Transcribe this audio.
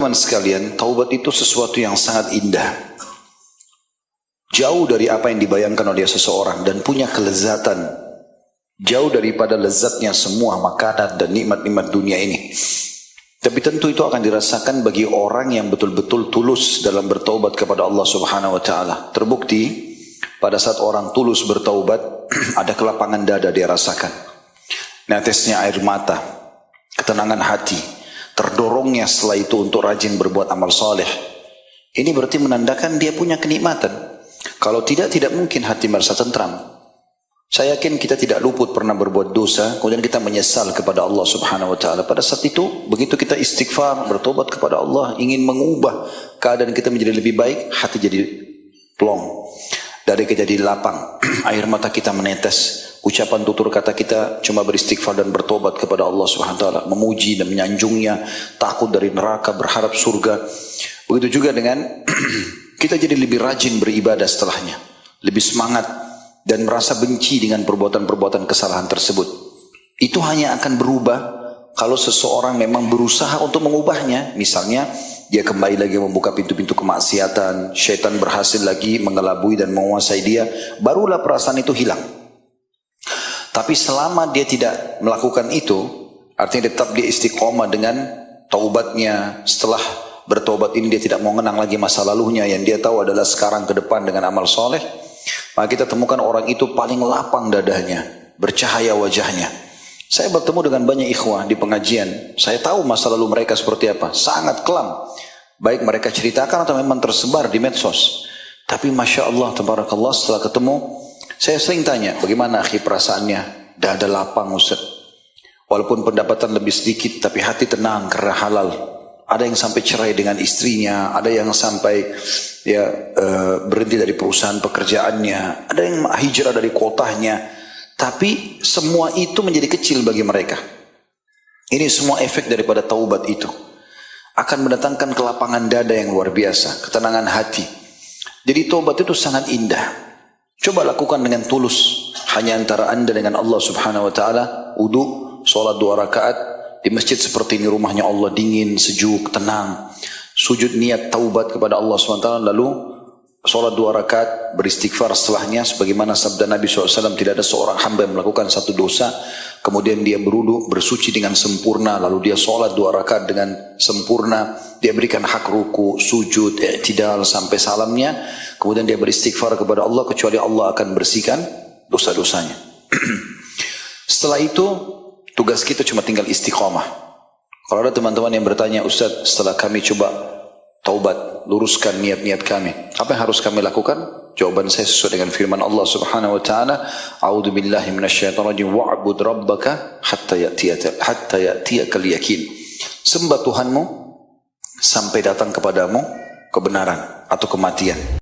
Teman sekalian, taubat itu sesuatu yang sangat indah. Jauh dari apa yang dibayangkan oleh seseorang dan punya kelezatan. Jauh daripada lezatnya semua makanan dan nikmat-nikmat dunia ini. Tapi tentu itu akan dirasakan bagi orang yang betul-betul tulus dalam bertaubat kepada Allah Subhanahu wa taala. Terbukti pada saat orang tulus bertaubat, ada kelapangan dada dia rasakan. Netesnya air mata, ketenangan hati, terdorongnya setelah itu untuk rajin berbuat amal saleh. Ini berarti menandakan dia punya kenikmatan. Kalau tidak mungkin hati merasa tentram. Saya yakin kita tidak luput pernah berbuat dosa, kemudian kita menyesal kepada Allah Subhanahu wa taala. Pada saat itu, begitu kita istighfar, bertobat kepada Allah, ingin mengubah keadaan kita menjadi lebih baik, hati jadi plong. Dari kita jadi lapang, air mata kita menetes. Ucapan tutur kata kita cuma beristighfar dan bertobat kepada Allah Subhanahu wa taala, memuji dan menyanjungnya, takut dari neraka, berharap surga. Begitu juga dengan kita jadi lebih rajin beribadah setelahnya, lebih semangat dan merasa benci dengan perbuatan-perbuatan kesalahan tersebut. Itu hanya akan berubah kalau seseorang memang berusaha untuk mengubahnya. Misalnya dia kembali lagi membuka pintu-pintu kemaksiatan, syaitan berhasil lagi mengelabui dan menguasai dia, barulah perasaan itu hilang. Tapi selama dia tidak melakukan itu, artinya tetap dia istiqomah dengan taubatnya. Setelah bertaubat ini dia tidak mau mengenang lagi masa lalunya, yang dia tahu adalah sekarang ke depan dengan amal soleh. Maka kita temukan orang itu paling lapang dadanya, bercahaya wajahnya. Saya bertemu dengan banyak ikhwah di pengajian. Saya tahu masa lalu mereka seperti apa, sangat kelam. Baik mereka ceritakan atau memang tersebar di medsos. Tapi Masya Allah, tabarakallah, setelah ketemu, saya sering tanya, bagaimana akhi perasaannya? Dada lapang Ustaz. Walaupun pendapatan lebih sedikit, tapi hati tenang karena halal. Ada yang sampai cerai dengan istrinya, ada yang sampai berhenti dari perusahaan pekerjaannya, ada yang hijrah dari kotanya. Tapi semua itu menjadi kecil bagi mereka. Ini semua efek daripada taubat itu. Akan mendatangkan kelapangan dada yang luar biasa, ketenangan hati. Jadi taubat itu sangat indah. Coba lakukan dengan tulus, hanya antara anda dengan Allah Subhanahu wa taala. Wudu, sholat 2 rakaat di masjid seperti ini, rumahnya Allah dingin, sejuk, tenang. Sujud niat taubat kepada Allah SWT, lalu sholat 2 rakaat beristighfar setelahnya, sebagaimana sabda Nabi SAW, tidak ada seorang hamba yang melakukan satu dosa kemudian dia berwudu, bersuci dengan sempurna, lalu dia sholat 2 rakaat dengan sempurna, dia berikan hak ruku, sujud, i'tidal sampai salamnya, kemudian dia beristighfar kepada Allah, kecuali Allah akan bersihkan dosa-dosanya. Setelah itu tugas kita cuma tinggal istiqomah. Kalau ada teman-teman yang bertanya, Ustaz, setelah kami coba taubat, luruskan niat-niat kami, apa yang harus kami lakukan? Jawaban saya sesuai dengan firman Allah Subhanahu wa taala, A'udzu billahi minasyaitonir rajim, wa'bud rabbaka hatta ya'tiyakal yakin. Sembah Tuhanmu sampai datang kepadamu kebenaran atau kematian.